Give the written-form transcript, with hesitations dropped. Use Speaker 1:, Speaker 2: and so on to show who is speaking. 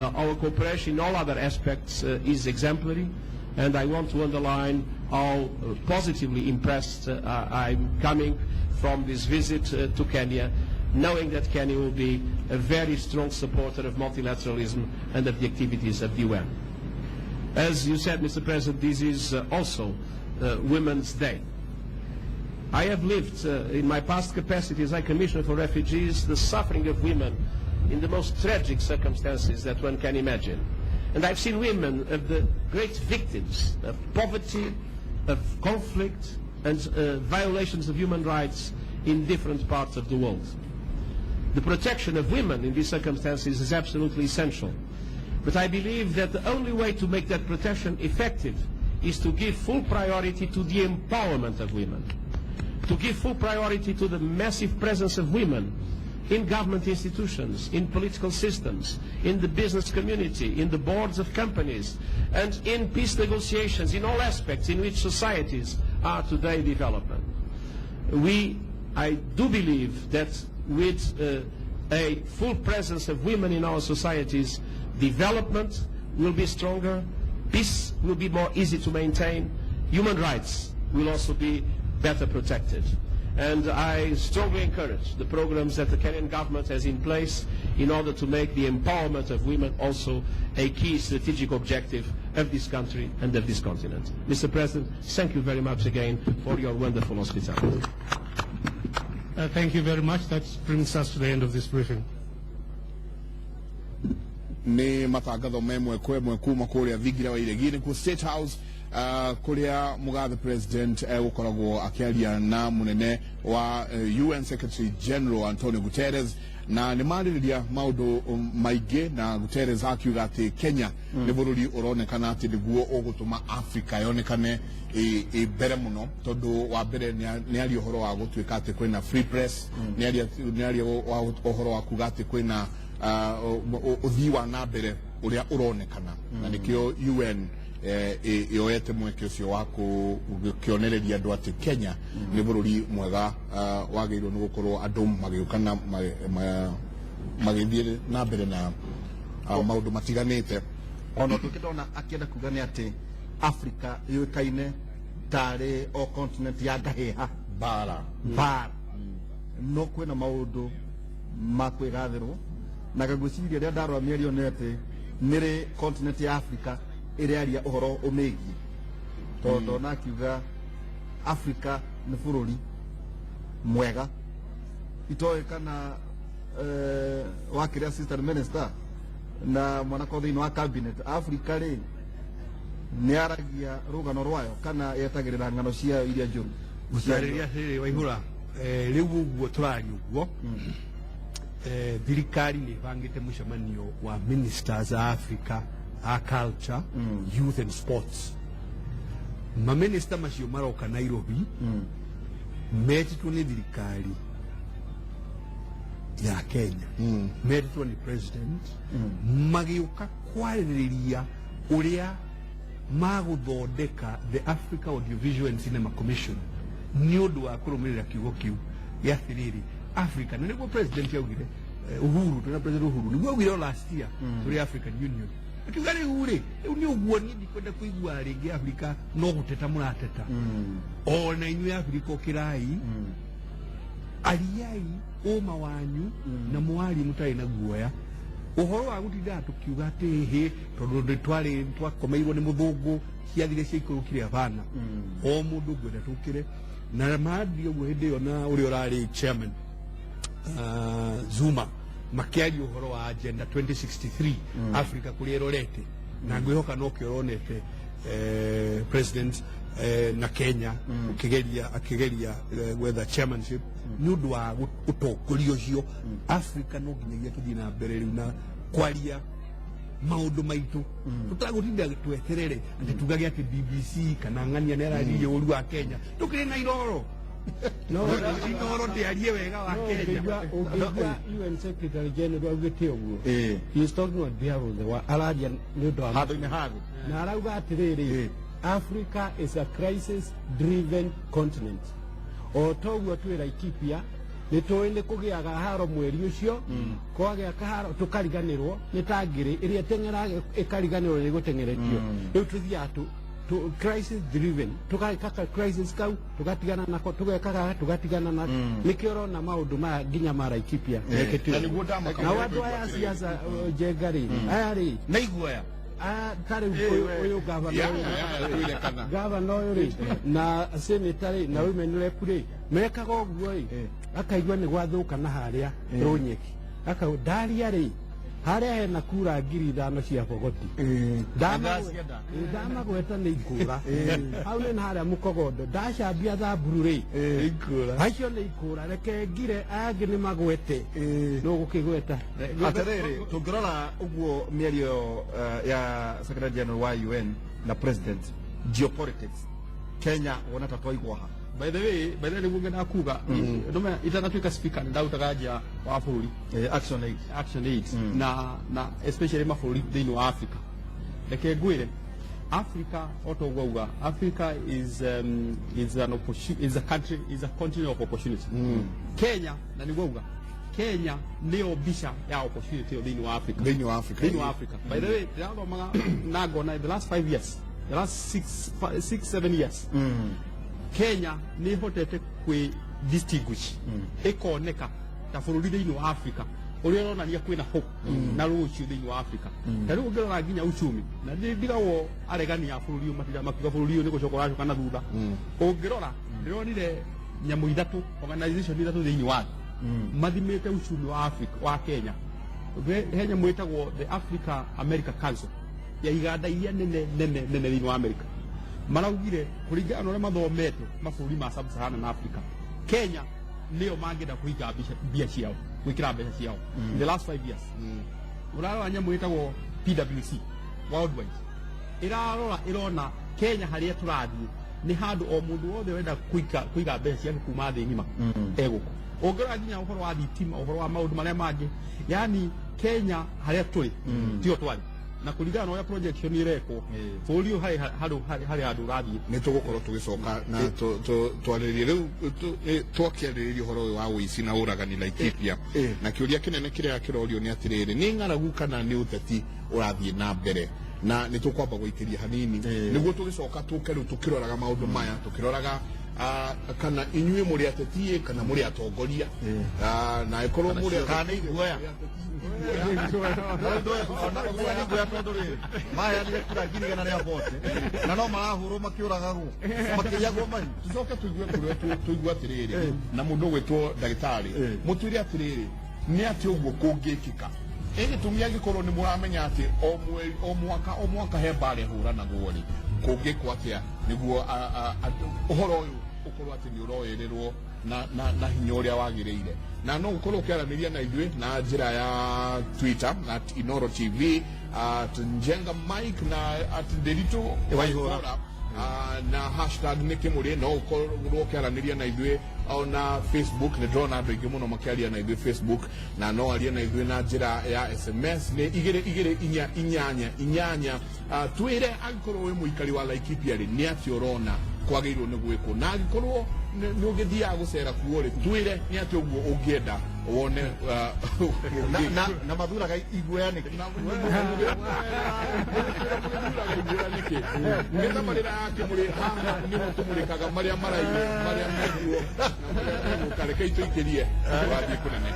Speaker 1: Our cooperation in all other aspects is exemplary, and I want to underline how positively impressed I'm coming from this visit to Kenya, knowing that Kenya will be a very strong supporter of multilateralism and of the activities of the UN. As you said, Mr. President, this is also Women's Day. I have lived in my past capacity as High Commissioner for Refugees the suffering of women in the most tragic circumstances that one can imagine. And I've seen women of the great victims of poverty, of conflict, and violations of human rights in different parts of the world. The protection of women in these circumstances is absolutely essential. But I believe that the only way to make that protection effective is to give full priority to the empowerment of women, to give full priority to the massive presence of women in government institutions, in political systems, in the business community, in the boards of companies, and in peace negotiations, in all aspects in which societies are today developing. I do believe that with a full presence of women in our societies, development will be stronger, peace will be more easy to maintain, human rights will also be better protected. And I strongly encourage the programs that the Kenyan government has in place in order to make the empowerment of women also a key strategic objective of this country and of this continent. Mr. President, thank you very much again for your wonderful hospitality.
Speaker 2: Thank you very much. That brings us to the end of this briefing.
Speaker 3: Ni matangatho memwe kuma kuria Vigira wa Iregine ku State House kuria Mugabe President ukoragwo akiaria na munene wa UN Secretary General Antonio Guterres na nimaririria maudu maige na Guterres akiuga ati Kenya ni bururi uronekana ati niguo ugutuma Africa yonekane bere muno tondu wa mbere ni ari uhoro wa gutwika ati kwina free press ni ari uhoro wa kuga ati kwina uthiwa na mbere uria uronekana na nikio UN yoete mweke ucio wa kionereria andu ati Kenya ni bururi mwega wagirwo ni gukorwo andu magiukana magithie na mbere na maundu matiganite
Speaker 4: ono tukidona akienda kuga ni ati Africa yukaine tare o continent ya gaheha bara no kwena maundu makwigathirwo na kaguciria ria ndarwa mĩario nĩ atĩ nĩrĩ continent ya Africa ĩrĩaria ũhoro ũmĩgiĩ tondũ na akiuga Africa nĩ bũrũri mwega itoĩ kana wakĩrĩa assistant minister na mwanako thĩinĩ wa cabinet Africa rĩ nĩ aragia rũgano rwayo kana yetagĩrĩra ng'ano cia iria njũru
Speaker 2: gucarĩria rĩrĩ Waihũra rĩu ũguo tũraria ũguo thirikari nĩ bangĩte mũcemanio wa ministers a Africa a culture, youth and sports. Maminista macio maroka Nairobi metitwo nĩ thirikari ya Kenya metitwo nĩ president magĩũka kwarĩrĩria ũrĩa magũthondeka the Africa Audiovisual and Cinema Commission nĩ ũndũ wa kũrũmĩrĩra kiugo kĩu gĩa atĩrĩrĩ Africa na nĩguo president yaugire Uhuru tuna president Uhuru nĩguo augire last year tũrĩ African Union akiuga rĩu rĩ nĩ ũguo niĩ ndikwenda kũigua rĩngĩ Africa no gũteta mũrateta ona inyuĩ Africa ũkĩrai ariai ũma wanyu na mwari mũtarĩ na guoya ũhoro wa gũtinda tũkiuga atĩ hĩ tondũ twarĩ twakomeirwo nĩ mũthũngũ ciathire ciaikũrũkire hapana o mũndũ ngwenda tũkĩre na maadi ũguo hĩndĩ ĩyo na ũrĩa ũrarĩ chairman Zuma makiaria ũhoro wa agenda 2063 Africa kũrĩa ĩrorete na ngwĩhoka no kĩoronete president na Kenya akĩgeria gwetha chairmanship nĩ ũndũ wa ũtongoria ũcio Africa no nginyagia tũthiĩ na mbere rĩu na kwaria maũndũ maitũ tũtagũtinda tweterere atĩ tugage atĩ BBC kana ng'ania nĩ araririe ũru wa Kenya tũkĩrĩ na iroro no iroro ndĩarie wega wa Kenya
Speaker 1: UN Secretary General augĩte ũguo he is talking on behalf of the world araria nĩ ũndũ wa
Speaker 4: handũ-inĩ hagu
Speaker 1: na arauga atĩrĩrĩ Africa is a crisis driven continent o toguo twĩ Laikipia
Speaker 5: nä tå nä kå gä aga haro mweri å cio kwagä aka haro tå kariganä rwo nä ta ngä rä ä rä a teng'era ä kariganä rwo nä gå tengeretio rä u tå thiaga crisis driven tugaka crisis kau tugatigana nako tugekaga tugatigana nako nikio rona maundu maya nginya mara Laikipia
Speaker 3: na niguo ndamaka
Speaker 5: na watu aya siasa jengari aya ri
Speaker 4: na iguoya
Speaker 5: tari uyu gavana uyu ri na senatari na women rep ri mekaga uguo ri akaigua ni gwathuka na haria runyeki akaudaria ri haria hena kura 5,000 cia bogoti ndamagweta nä ikåra hau nä haria må kogondo ndacambia thamburu rä acio nä ikåra reke ngire aya angä nä magwete no gå kä gweta
Speaker 4: atä tå ngä rora å guo mä ario ya secretary general wa UN na president geopolitics Kenya wona ta twaiguaha
Speaker 2: by the way niguo ngena kuga ndome itanatuika speaker ndautaga nja wa bũrũri action aid na especially mabũrũri thĩinĩ wa Africa reke ngwĩre Africa otogwauga Africa is an opportunity, is a continent of opportunity Kenya na niguauga Kenya nĩyo mbica ya opportunity thĩinĩ wa Africa by the way ndĩrathomaga na ngona the last 5 years the last 6-7 years Kenya nĩ hotete kwĩ distinguish ikoneka ta bũrũri thĩinĩ wa Africa ũrĩa ũronania kwĩna hope na rũciũ thĩinĩ wa Africa ta rĩu ũngĩrora nginya uchumi na ndigagwo aregani ya bũrũri ũyũ matiga makiuga bũrũri ũyũ nĩ gũcoka ũracoka na thutha ũngĩrora ndĩronire nyamũ ithatũ organization ithatũ thĩinĩ wa mathimĩte uchumi wa Africa wa Kenya he nyamũ ĩtagwo the Africa America Council ya iganda iria nene thĩinĩ wa America maraugire kuringana na ũrĩa mathomete mabũrũri ma Sub-Saharan Africa Kenya nĩyo mangĩenda kũhinga mbia ciao gwĩkĩra mbeca ciao in the last 5 years ũrarora nyamũ ĩtagwo PwC worldwide ĩrarora ĩrona Kenya harĩa tũrathiĩ nĩ handũ o mũndũ wothe wenda kũiga mbeca ciake kuma thĩ ng'ima egũkũ ũngĩrora nginya ũhoro wa thitima ũhoro wa maũndũ marĩa mangĩ yani Kenya harĩa tũrĩ tio twarĩ na kuringana na ũrĩa projection irekwo bũrũri ũyũ harĩ handũ ũrathiĩ
Speaker 3: nĩ tũgũkorwo tũgĩcoka na twarĩrie rĩu twakĩarĩrĩria ũhoro ũyũ wa ũici na ũragani Laikipia na kĩũria kĩnene kĩrĩa kĩrorio nĩ atĩrĩrĩ nĩ ng'aragu kana nĩ ũteti ũrathiĩ na mbere na nĩ tũkwamba gũikĩria hanini nĩguo tũgĩcoka tũke rĩu tũkĩroraga maũndũ maya tũkĩroraga kana inyuĩ mũrĩ ateti kana mũrĩ atongoria na ĩkorwo mũrĩ
Speaker 4: kana iguoya maya nĩ kura 1,000 rĩa bote na no marahũrwo makĩũragagwo makĩiyagwo mari
Speaker 3: tucoke tũigue atĩrĩrĩ na mũndũ ũgwĩtwo ndagĩtarĩ mũtwĩre atĩrĩrĩ nĩ atĩ ũguo kũngĩkĩka gĩtũmi angĩkorwo nĩ mũramenya atĩ o mwaka he mbara ĩhũranagwo rĩ kũngĩkwo atĩa nĩguo ũhoro ũyũ ũkorwo atĩ nĩ ũroererwo na hinya ũrĩa wagĩrĩire na no ũkorwo ũkĩaranĩria na ithuĩ na njĩra ya Twitter at Inoro TV at Njenga Mike na at Nderitu Waihũra na hashtag nĩ Kĩmũrĩ no ũkorwo ũkĩaranĩria na ithuĩ na Facebook nĩ ndĩrona andũ aingĩ mũno makĩaria na ithuĩ Facebook na no aria na ithuĩ na njĩra ya SMS nĩ 2288 twĩre angĩkorwo wĩ mũikari wa Laikipia rĩ nĩ atĩ ũrona kwagĩrĩirwo nĩ gwĩkwo na angĩkorwo nĩ ũgĩthiaga gũcera kuo rĩ twĩre nĩ atĩ ũguo ũngĩenda wone
Speaker 4: na mathuraga iguoya nĩkĩ
Speaker 3: ngĩtamarĩra yake mũrĩ haha nĩho tũmũrĩkaga marĩa maraigwo marĩa meguo na kareke itũingĩrie tũgathiĩ kũnene